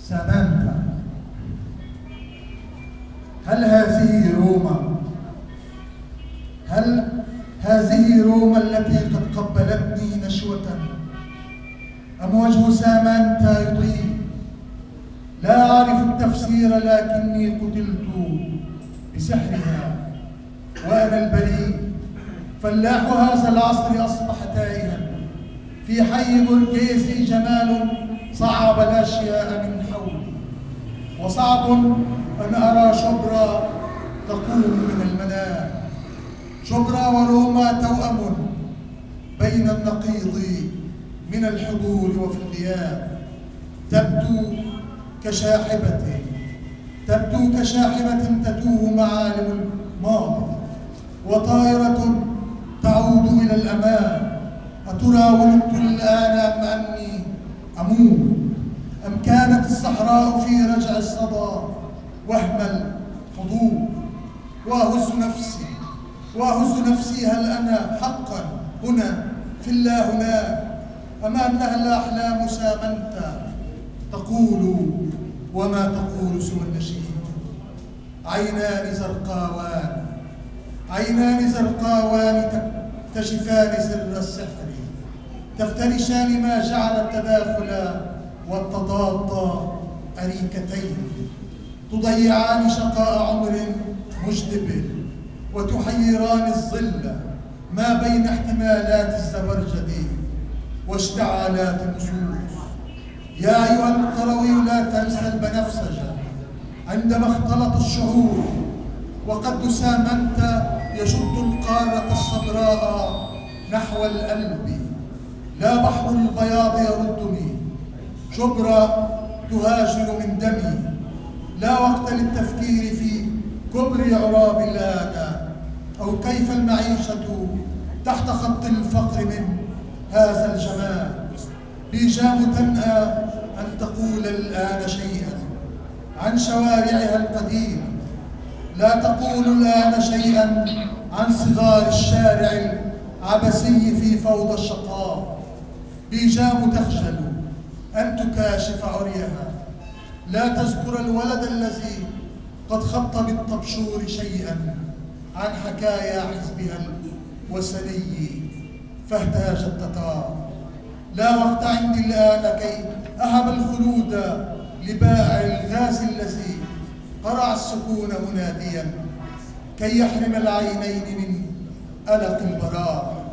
سامانتا. هل هذه روما؟ هل هذه روما التي قد قبلتني نشوة؟ أم وجه سامانتا يضيء؟ لا أعرف التفسير، لكني قتلت بسحرها وأنا البريء. فلاح هذا العصر أصبح تائها. في حي بورغيسي جمال صعب الأشياء من حولي، وصعب أن أرى شبرا تقوم من المنام. شبرا وروما توأم بين النقيض من الحضور وفي الغياب. تبدو كشاحبة تتوه معالم الماضي، وطائرة تعود إلى الأمام. أترى ولدت الآن أم أني أموت؟ أم كانت الصحراء في رجع الصدى وهم الحضور؟ وأهز نفسي هل أنا حقا هنا في الله هناك، أم أنها الأحلام سامنتا تقول وما تقول سوى النشيد؟ عينان زرقاوان تكتشفان سر السحر، تفترشان ما جعل التداخل والتضاد أريكتين، تضيعان شقاء عمر مجدب، وتحيران الظل ما بين احتمالات الزبرجد واشتعالات النصوص. يا أيها القروي لا تنسى البنفسجة عندما اختلط الشعور، وقد سامنت يشد القارة الصدراء نحو القلب. لا بحر البياض يردني، شبرا تهاجر من دمي. لا وقت للتفكير في كبر عراب الآن، أو كيف المعيشة تحت خط الفقر من هذا الجمال. بيجام تنأى أن تقول الآن شيئا عن شوارعها القديمة، لا تقول الآن شيئا عن صغار الشارع العبثي في فوضى الشقاء. بيجام تخجل أن تكاشف عريها، لا تذكر الولد الذي قد خط بالطبشور شيئا عن حكايا حزبها الوثني فاهتاج التتار. لا وقت عندي الآن كي أهب الخلود لبائع الغاز الذي قرع السكون مناديا، كي يحرم العينين من ألق البراء،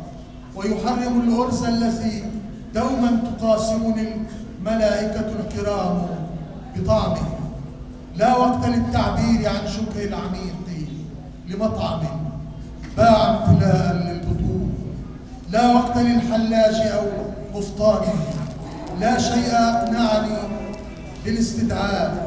ويحرم الأرز الذي دوما تقاسمني الملائكة الكرام بطعمه. لا وقت للتعبير عن شكر العميق لمطعم باع امتلاء للبطون. لا وقت للحلاج أو قفطانه، لا شيء أقنعني بالاستدعاء.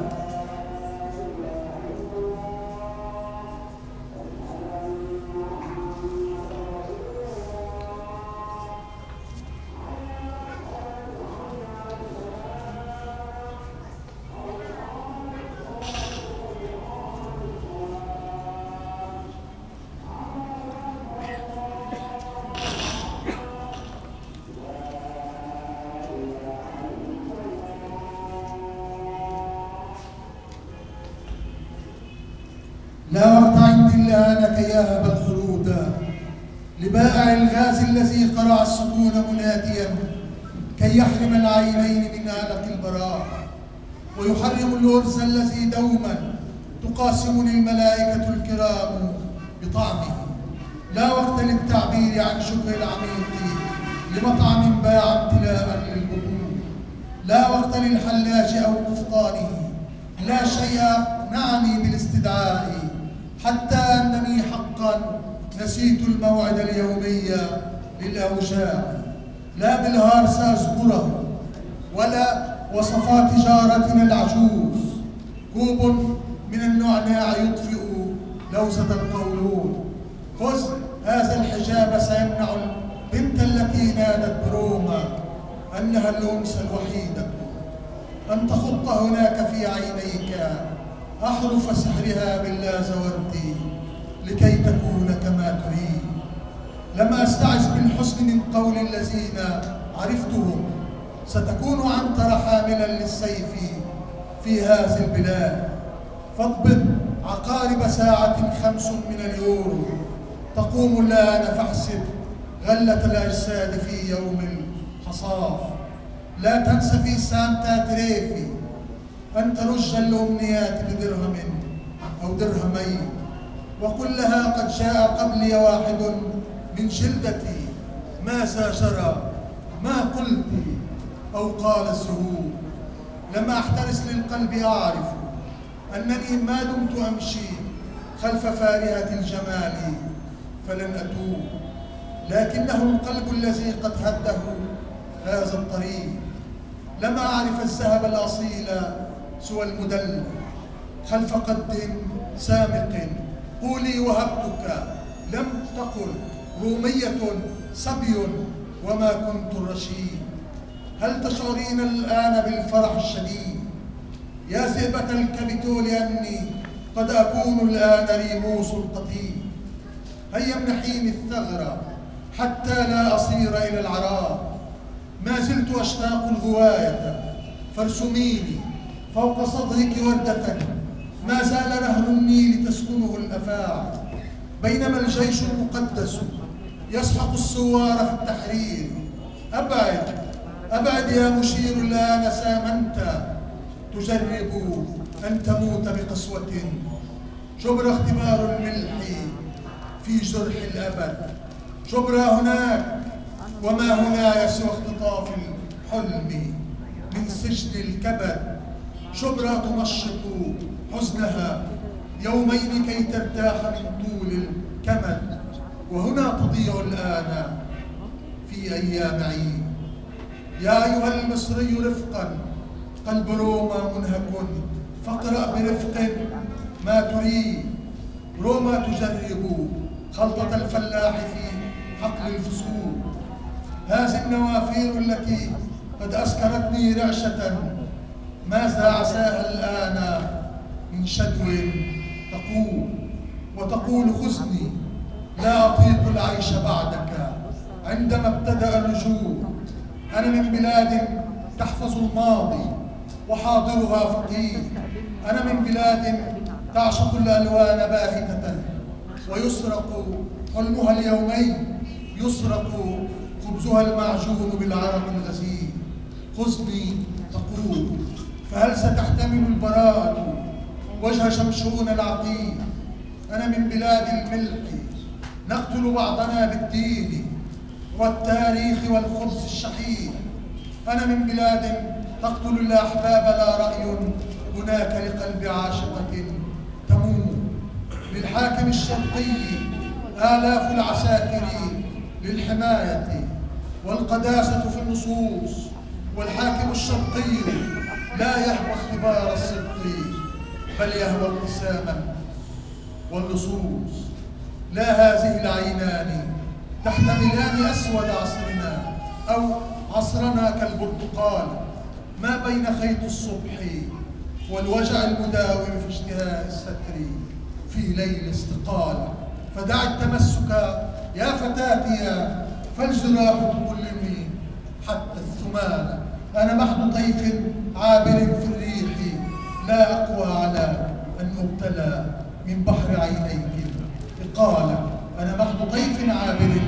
لا وقت عندي الآن كي أهب الخلود لبائع الغاز الذي قرع السكون مناديا، كي يحرم العينين من آلق البراء، ويحرم الأرز الذي دوما تقاسمني الملائكة الكرام بطعمه. لا وقت للتعبير عن شكر العميق لمطعم باع امتلاء للبطون. لا وقت للحلاج أو قفطانه، لا شيء نعني بالاستدعاء، حتى أنني حقا نسيت الموعد اليومي للأوجاع. لا بالهار سأذكره، ولا وصفات جارتنا العجوز. كوب من النعناع يطفئ لوزة القولون. خذ هذا الحجاب سيمنع البنت التي نادت بروما أنها الأنثى الوحيدة أن تخط هناك في عينيك أحرف سحرها باللازوردي لكي تكون كما تريد. لم أستعز بالحسن من قول الذين عرفتهم ستكون عنتر حاملا للسيف في هذه البلاد، فاضبط عقارب ساعة 5 من اليورو، تقوم الآن فاحسب غلة الأجساد في يوم الحصاف. لا تنس في سانتا تريفي أن ترج الأمنيات بدرهم أو درهمين، وقل لها قد جاء قبلي واحد من جلدتي، ماذا جرى؟ ما قلت أو قال الزهور. لم أحترس للقلب أعرف أنني ما دمت أمشي خلف فارهة الجمال فلن أتوب، لكنه القلب الذي قد هده هذا الطريق. لم أعرف الذهب الأصيل سوى المدلل خلف قد سامق. قولي وهبتك، لم تقل رومية صبي وما كنت رشيد. هل تشعرين الآن بالفرح الشديد يا ذئبة الكابيتول أني قد أكون الآن ريموس القتيل؟ هيا امنحيني الثغرة حتى لا أصير إلى العراء. ما زلت أشتاق الغواية، فارسميني فوق صدرك وردة. ما زال نهر النيل تسكنه الأفاعي، بينما الجيش المقدس يسحق الثوار في التحرير. أبعد أبعد يا مشير الآن سامنت، تجرب أن تموت بقسوة. جبر اختبار الملح في جرح الأبد. جبر هناك وما هنا يسوى اختطاف الحلم من سجن الكبد. جبرا تنشط حزنها يومين كي ترتاح من طول الكمد، وهنا تضيع الآن في أيام عيد. يا أيها المصري رفقا، قلب روما منهك، فاقرأ برفق ما تريد. روما تجرب خلطة الفلاح في حقل الفصول. هذه النوافير التي قد أسكرتني رعشة، ماذا عساها الآن من شدو تقول وتقول خذني، لا أطيق العيش بعدك. عندما ابتدأ الرجوع، أنا من بلاد تحفظ الماضي وحاضرها فقير. أنا من بلاد تعشق الألوان باهتة، ويسرق حلمها اليومين، يسرق خبزها المعجون بالعرق الغزير. خذني تقول، فهل ستحتمل البراءة وجه شمشون العقيم؟ أنا من بلاد الملح، نقتل بعضنا بالدين والتاريخ والخبز الشحيح. أنا من بلاد تقتل الأحباب لا رأي هناك لقلب عاشقة تموت. للحاكم الشرقي آلاف العساكر للحماية والقداسة في النصوص، والحاكم الشرقي لا يهوى اختبار الصدق بل يهوى ابتساما واللصوص. لا هذه العينان تحتملان أسود عصرنا أو عصرنا كالبرتقال، ما بين خيط الصبح والوجع المداوم في اشتهاء الستر في ليل استقالة. فدع التمسك يا فتاتي، فالجراح تكلمني حتى الثمال. أنا محض طيف عابر في الريح، لا أقوى على أن أبتلى من بحر عينيك إقالة. أنا محض طيف عابر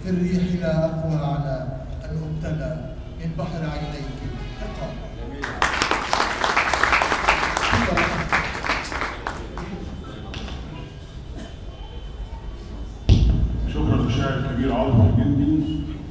في الريح، لا أقوى على أن أبتلى من بحر عينيك إقالة. شكرا للشاعر الكبير عاطف الجندي.